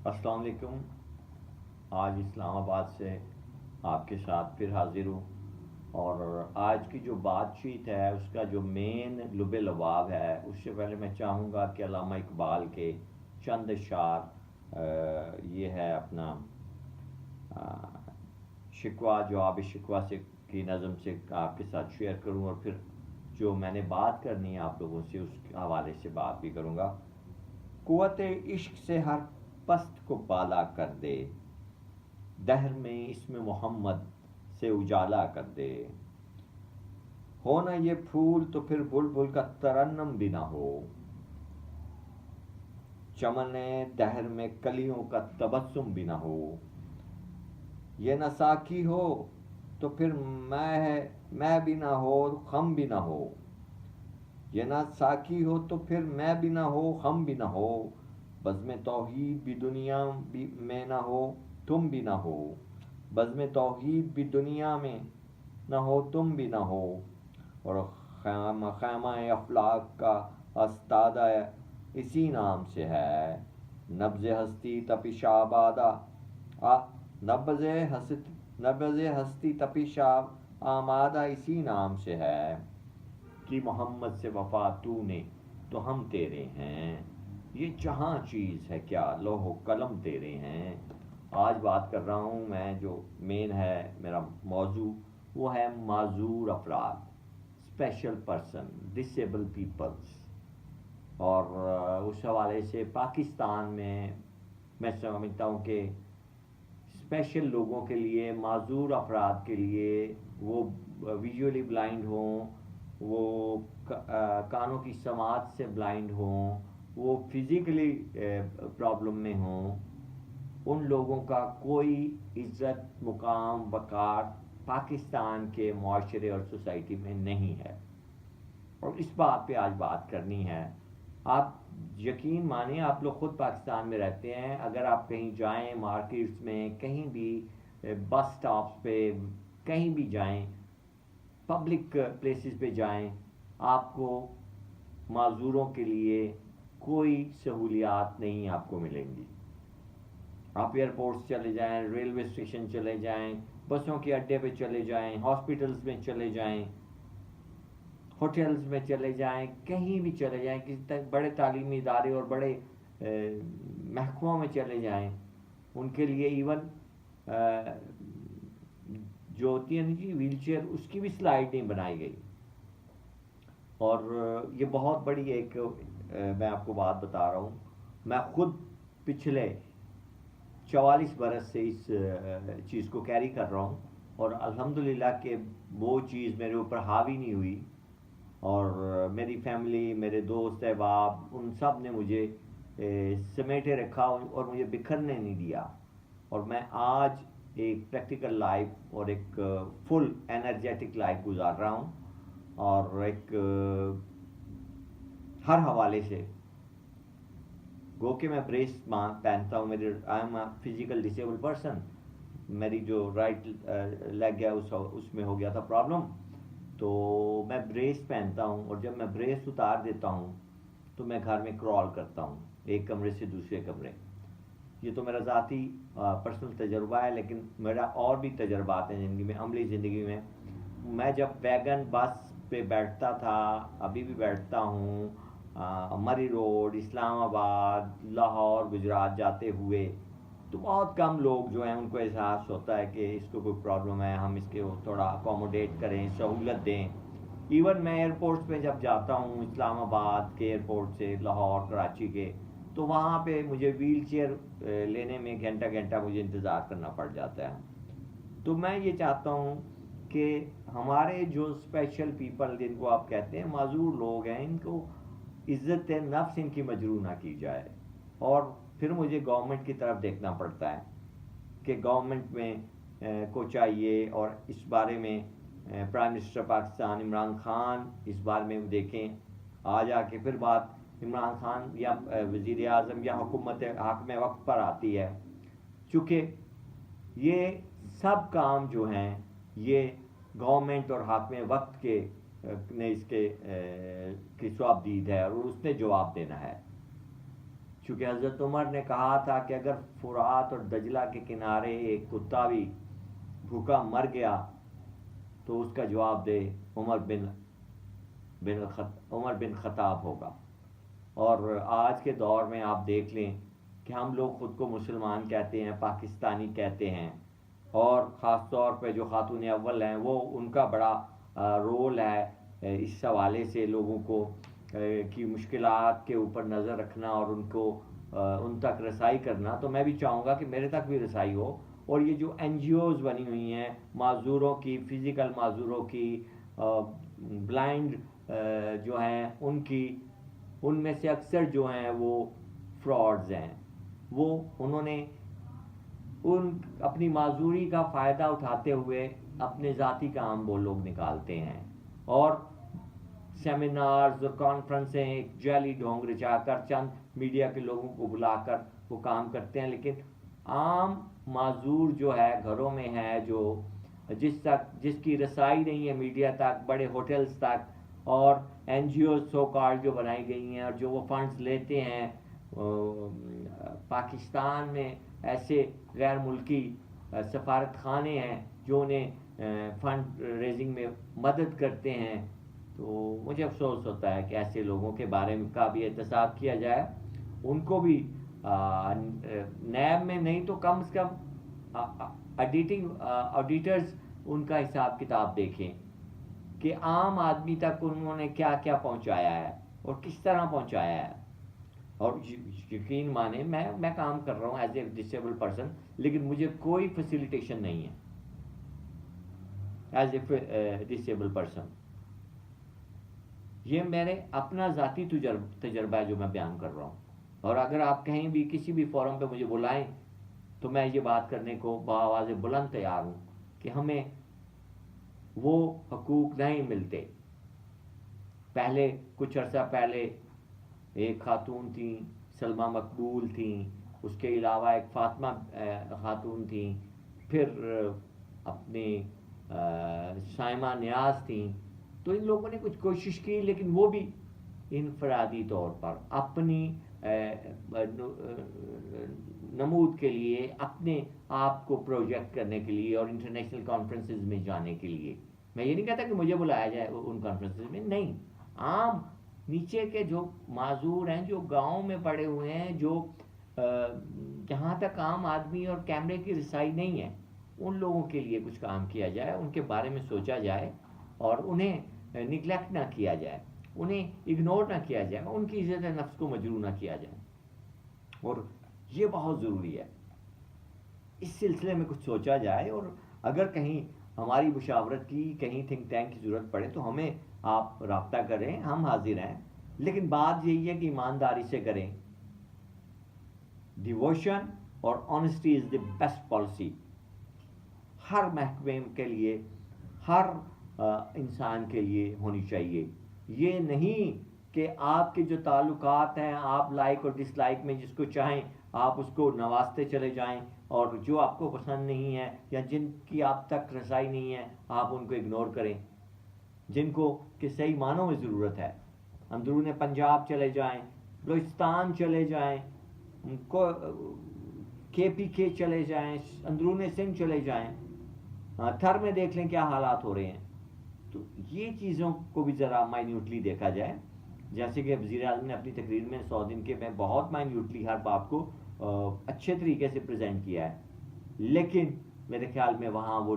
السلام علیکم. آج اسلام آباد سے آپ کے ساتھ پھر حاضر ہوں، اور آج کی جو بات چیت ہے اس کا جو مین لب لباب ہے، اس سے پہلے میں چاہوں گا کہ علامہ اقبال کے چند اشعار یہ ہے اپنا شکوہ جواب شکوہ سے کی نظم سے آپ کے ساتھ شیئر کروں، اور پھر جو میں نے بات کرنی ہے آپ لوگوں سے اس کے حوالے سے بات بھی کروں گا. قوت عشق سے ہر پست کو بالا کر دے، دہر میں اسم محمد سے اجالا کر دے. ہونا یہ پھول تو پھر بلبل کا ترنم بھی نہ ہو، چمن دہر میں کلیوں کا تبسم بھی نہ ہو. یہ نہ ساکی ہو تو پھر میں بھی نہ ہو، خم بھی نہ ہو. یہ نہ ساکی ہو تو پھر میں بھی نہ ہو، خم بھی نہ ہو. بزم توحید بھی دنیا میں نہ ہو، تم بھی نہ ہو. بزم توحید بھی دنیا میں نہ ہو، تم بھی نہ ہو. اور خیمہ افلاک کا استادہ اسی نام سے ہے. نبض ہستی تپش آبادہ نبض ہستی تپش آمادہ اسی نام سے ہے. کہ محمد سے وفا تو نے تو ہم تیرے ہیں، یہ جہاں چیز ہے کیا لوح و قلم تیرے ہیں. آج بات کر رہا ہوں میں، جو مین ہے میرا موضوع وہ ہے معذور افراد، اسپیشل پرسن، ڈسیبل پیپلز. اور اس حوالے سے پاکستان میں سمجھتا ہوں کہ اسپیشل لوگوں کے لیے، معذور افراد کے لیے، وہ ویژولی بلائنڈ ہوں، وہ کانوں کی سماعت سے بلائنڈ ہوں، وہ فزیکلی پرابلم میں ہوں، ان لوگوں کا کوئی عزت، مقام، وقار پاکستان کے معاشرے اور سوسائٹی میں نہیں ہے. اور اس بات پہ آج بات کرنی ہے. آپ یقین مانیں، آپ لوگ خود پاکستان میں رہتے ہیں، اگر آپ کہیں جائیں مارکیٹس میں، کہیں بھی بس سٹاپس پہ، کہیں بھی جائیں، پبلک پلیسز پہ جائیں، آپ کو معذوروں کے لیے کوئی سہولیات نہیں آپ کو ملیں گی. آپ ایئرپورٹس چلے جائیں، ریلوے اسٹیشن چلے جائیں، بسوں کے اڈے پہ چلے جائیں، ہاسپٹلس میں چلے جائیں، ہوٹلز میں چلے جائیں، کہیں بھی چلے جائیں، کسی بڑے تعلیمی ادارے اور بڑے محکموں میں چلے جائیں، ان کے لیے ایون جو ہوتی ہے نا جی ویل چیئر، اس کی بھی سلائڈ نہیں بنائی گئی. اور یہ بہت بڑی ایک میں آپ کو بات بتا رہا ہوں. میں خود پچھلے 44 برس سے اس چیز کو کیری کر رہا ہوں، اور الحمدللہ کہ وہ چیز میرے اوپر حاوی نہیں ہوئی، اور میری فیملی، میرے دوست احباب، ان سب نے مجھے سمیٹے رکھا اور مجھے بکھرنے نہیں دیا. اور میں آج ایک پریکٹیکل لائف اور ایک فل انرجیٹک لائف گزار رہا ہوں، اور ایک ہر حوالے سے گو کہ میں بریس پہنتا ہوں. میری I am a physical disable person. میری جو رائٹ لیگ ہے اس میں ہو گیا تھا پرابلم، تو میں بریس پہنتا ہوں، اور جب میں بریس اتار دیتا ہوں تو میں گھر میں کرال کرتا ہوں ایک کمرے سے دوسرے کمرے. یہ تو میرا ذاتی پرسنل تجربہ ہے، لیکن میرا اور بھی تجربات ہیں زندگی میں، عملی زندگی میں. میں جب ویگن بس پہ بیٹھتا تھا، ابھی بھی بیٹھتا ہوں، مری روڈ، اسلام آباد، لاہور، گجرات جاتے ہوئے، تو بہت کم لوگ جو ہیں ان کو احساس ہوتا ہے کہ اس کو کوئی پرابلم ہے، ہم اس کے تھوڑا اکوموڈیٹ کریں، سہولت دیں. ایون میں ایئرپورٹس پہ جب جاتا ہوں، اسلام آباد کے ایئرپورٹ سے، لاہور، کراچی کے، تو وہاں پہ مجھے ویل چیئر لینے میں گھنٹہ گھنٹہ مجھے انتظار کرنا پڑ جاتا ہے. تو میں یہ چاہتا ہوں کہ ہمارے جو اسپیشل پیپل جن کو آپ کہتے ہیں معذور لوگ ہیں، ان کو عزت نفس ان کی مجروح نہ کی جائے. اور پھر مجھے گورنمنٹ کی طرف دیکھنا پڑتا ہے کہ گورنمنٹ میں کو چاہیے، اور اس بارے میں پرائم منسٹر پاکستان عمران خان اس بارے میں دیکھیں. آج آ کے پھر بات عمران خان یا وزیر اعظم یا حکومت حاکم وقت پر آتی ہے، چونکہ یہ سب کام جو ہیں یہ گورنمنٹ اور حاکم وقت کے نے اس کے کی جواب دید ہے، اور اس نے جواب دینا ہے. چونکہ حضرت عمر نے کہا تھا کہ اگر فرات اور دجلہ کے کنارے ایک کتا بھی بھوکا مر گیا تو اس کا جواب دے عمر بن خطاب ہوگا. اور آج کے دور میں آپ دیکھ لیں کہ ہم لوگ خود کو مسلمان کہتے ہیں، پاکستانی کہتے ہیں، اور خاص طور پہ جو خاتون اول ہیں وہ ان کا بڑا رول ہے اس حوالے سے لوگوں کو کی مشکلات کے اوپر نظر رکھنا اور ان کو ان تک رسائی کرنا. تو میں بھی چاہوں گا کہ میرے تک بھی رسائی ہو. اور یہ جو این جی اوز بنی ہوئی ہیں معذوروں کی، فزیکل معذوروں کی، بلائنڈ جو ہیں ان کی، ان میں سے اکثر جو ہیں وہ فراڈز ہیں. وہ انہوں نے اپنی معذوری کا فائدہ اٹھاتے ہوئے اپنے ذاتی کام وہ لوگ نکالتے ہیں، اور سیمینارز اور کانفرنسیں ایک جعلی ڈھونگ رچا کر چند میڈیا کے لوگوں کو بلا کر وہ کام کرتے ہیں. لیکن عام معذور جو ہے گھروں میں ہے، جو جس کی رسائی نہیں ہے میڈیا تک، بڑے ہوٹلز تک، اور این جی او سو کارڈ جو بنائی گئی ہیں اور جو وہ فنڈز لیتے ہیں. پاکستان میں ایسے غیر ملکی سفارت خانے ہیں جو انہیں فنڈ ریزنگ میں مدد کرتے ہیں. تو مجھے افسوس ہوتا ہے کہ ایسے لوگوں کے بارے میں کا بھی احتساب کیا جائے، ان کو بھی نیب میں نہیں تو کم از کم آڈیٹرز ان کا حساب کتاب دیکھیں کہ عام آدمی تک انہوں نے کیا کیا پہنچایا ہے اور کس طرح پہنچایا ہے. اور یقین مانیں میں کام کر رہا ہوں ایز اے ڈسیبل پرسن، لیکن مجھے کوئی فیسیلیٹیشن نہیں ہے ایز اے ڈسیبل پرسن. یہ میرے اپنا ذاتی تجربہ ہے جو میں بیان کر رہا ہوں. اور اگر آپ کہیں بھی کسی بھی فورم پہ مجھے بلائیں تو میں یہ بات کرنے کو بآواز بلند تیار ہوں کہ ہمیں وہ حقوق نہیں ملتے. پہلے کچھ عرصہ پہلے ایک خاتون تھیں، سلمہ مقبول تھیں، اس کے علاوہ ایک فاطمہ خاتون تھیں، پھر اپنی شائمہ نیاز تھیں. تو ان لوگوں نے کچھ کوشش کی، لیکن وہ بھی انفرادی طور پر اپنی نمود کے لیے، اپنے آپ کو پروجیکٹ کرنے کے لیے اور انٹرنیشنل کانفرنسز میں جانے کے لیے. میں یہ نہیں کہتا کہ مجھے بلایا جائے ان کانفرنسز میں، نہیں. عام نیچے کے جو معذور ہیں، جو گاؤں میں پڑے ہوئے ہیں، جو جہاں تک عام آدمی اور کیمرے کی رسائی نہیں ہے، ان لوگوں کے لیے کچھ کام کیا جائے، ان کے بارے میں سوچا جائے اور انہیں نگلیکٹ نہ کیا جائے، انہیں اگنور نہ کیا جائے، ان کی عزت نفس کو مجروح نہ کیا جائے. اور یہ بہت ضروری ہے اس سلسلے میں کچھ سوچا جائے. اور اگر کہیں ہماری مشاورت کی، کہیں تھنک ٹینک کی ضرورت پڑے تو ہمیں آپ رابطہ کریں، ہم حاضر ہیں. لیکن بات یہی ہے کہ ایمانداری سے کریں. ڈیووشن اور honesty is the best policy ہر محکمے کے لیے، ہر انسان کے لیے ہونی چاہیے. یہ نہیں کہ آپ کے جو تعلقات ہیں، آپ لائک اور ڈس لائک میں جس کو چاہیں آپ اس کو نوازتے چلے جائیں، اور جو آپ کو پسند نہیں ہے یا جن کی آپ تک رسائی نہیں ہے آپ ان کو اگنور کریں. جن کو کہ صحیح معنوں میں ضرورت ہے، اندرون پنجاب چلے جائیں، بلوچستان چلے جائیں، کے پی کے چلے جائیں، اندرون سندھ چلے جائیں، تھر میں دیکھ لیں کیا حالات ہو رہے ہیں. تو یہ چیزوں کو بھی ذرا مائنیوٹلی دیکھا جائے. جیسے کہ وزیر اعظم نے اپنی تقریر میں 100 دن کے میں بہت مائنیوٹلی ہر بات کو اچھے طریقے سے پریزنٹ کیا ہے، لیکن میرے خیال میں وہاں وہ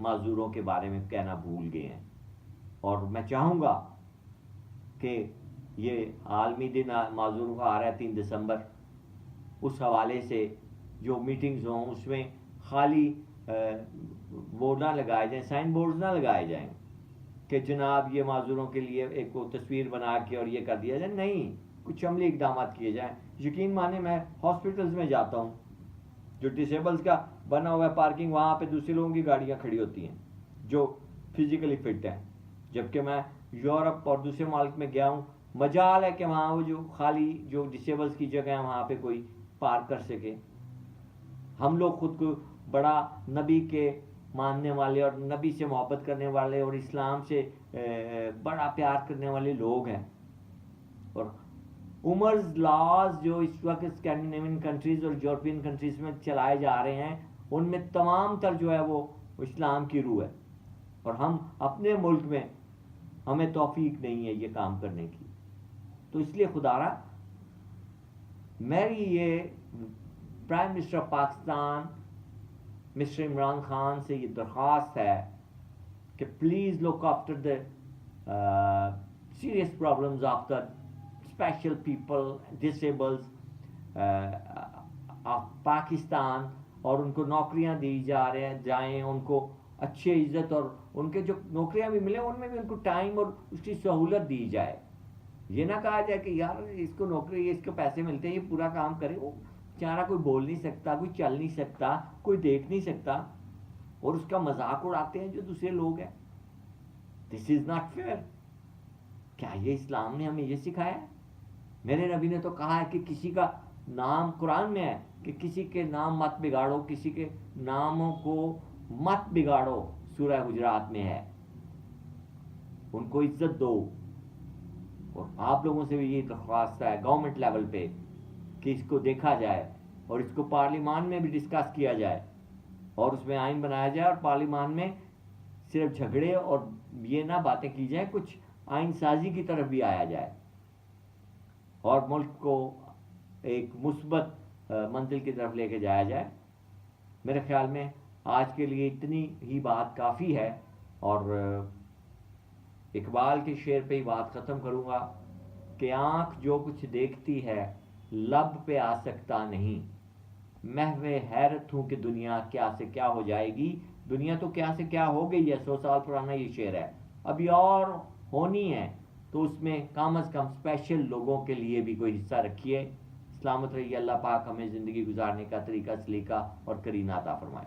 معذوروں کے بارے میں کہنا بھول گئے ہیں. اور میں چاہوں گا کہ یہ عالمی دن معذوروں کا آ رہا ہے 3 دسمبر، اس حوالے سے جو میٹنگز ہوں اس میں خالی وہ نہ لگائے جائیں، سائن بورڈز نہ لگائے جائیں کہ جناب یہ معذوروں کے لیے ایک تصویر بنا کے اور یہ کر دیا جائے. نہیں، کچھ عملی اقدامات کیے جائیں. یقین مانے میں ہاسپٹلز میں جاتا ہوں، جو ڈسیبلز کا بنا ہوا ہے پارکنگ، وہاں پہ دوسرے لوگوں کی گاڑیاں کھڑی ہوتی ہیں جو فزیکلی فٹ ہیں. جبکہ میں یورپ اور دوسرے ملک میں گیا ہوں، مجال ہے کہ وہاں وہ جو خالی جو ڈسیبلز کی جگہ ہیں وہاں پہ کوئی پارک کر سکے. ہم لوگ خود کو بڑا نبی کے ماننے والے اور نبی سے محبت کرنے والے اور اسلام سے بڑا پیار کرنے والے لوگ ہیں، اور عمرز لاز جو اس وقت اسکینڈینیوین کنٹریز اور یورپین کنٹریز میں چلائے جا رہے ہیں ان میں تمام تر جو ہے وہ اسلام کی روح ہے، اور ہم اپنے ملک میں ہمیں توفیق نہیں ہے یہ کام کرنے کی. تو اس لیے خدا را میری یہ prime minister of Pakistan mister Imran Khan سے یہ درخواست ہے کہ please look after the serious problems of the special people disables of Pakistan, اور ان کو نوکریاں دی جائیں، ان کو اچھی عزت، اور ان کے جو نوکریاں بھی ملیں ان میں بھی ان کو ٹائم اور اس کی سہولت دی جائے. یہ نہ کہا جائے کہ یار اس کو نوکری، اس کو پیسے ملتے ہیں، یہ پورا کام کرے. وہ بیچارہ کوئی بول نہیں سکتا، کوئی چل نہیں سکتا، کوئی دیکھ نہیں سکتا، اور اس کا مذاق اڑاتے ہیں جو دوسرے لوگ ہیں. دس از ناٹ فیئر. کیا یہ اسلام نے ہمیں یہ سکھایا ہے؟ میرے نبی نے تو کہا ہے کہ کسی کا نام، قرآن میں ہے کہ کسی کے نام مت بگاڑو، کسی کے ناموں کو مت بگاڑو، سورہ حجرات میں ہے. ان کو عزت دو. اور آپ لوگوں سے بھی یہ درخواست ہے گورنمنٹ لیول پہ کہ اس کو دیکھا جائے اور اس کو پارلیمان میں بھی ڈسکس کیا جائے اور اس میں آئین بنایا جائے، اور پارلیمان میں صرف جھگڑے اور یہ نہ باتیں کی جائیں، کچھ آئین سازی کی طرف بھی آیا جائے اور ملک کو ایک مثبت منزل کی طرف لے کے جایا جائے. میرے خیال میں آج کے لیے اتنی ہی بات کافی ہے، اور اقبال کے شعر پہ ہی بات ختم کروں گا کہ آنکھ جو کچھ دیکھتی ہے لب پہ آ سکتا نہیں، محو حیرت ہوں کہ دنیا کیا سے کیا ہو جائے گی. دنیا تو کیا سے کیا ہو گئی ہے، 100 سال پرانا یہ شعر ہے، ابھی اور ہونی ہے. تو اس میں کم از کم اسپیشل لوگوں کے لیے بھی کوئی حصہ رکھیے. سلامت رہیے. اللہ پاک ہمیں زندگی گزارنے کا طریقہ سلیقہ اور کرینہ عطا فرمائے.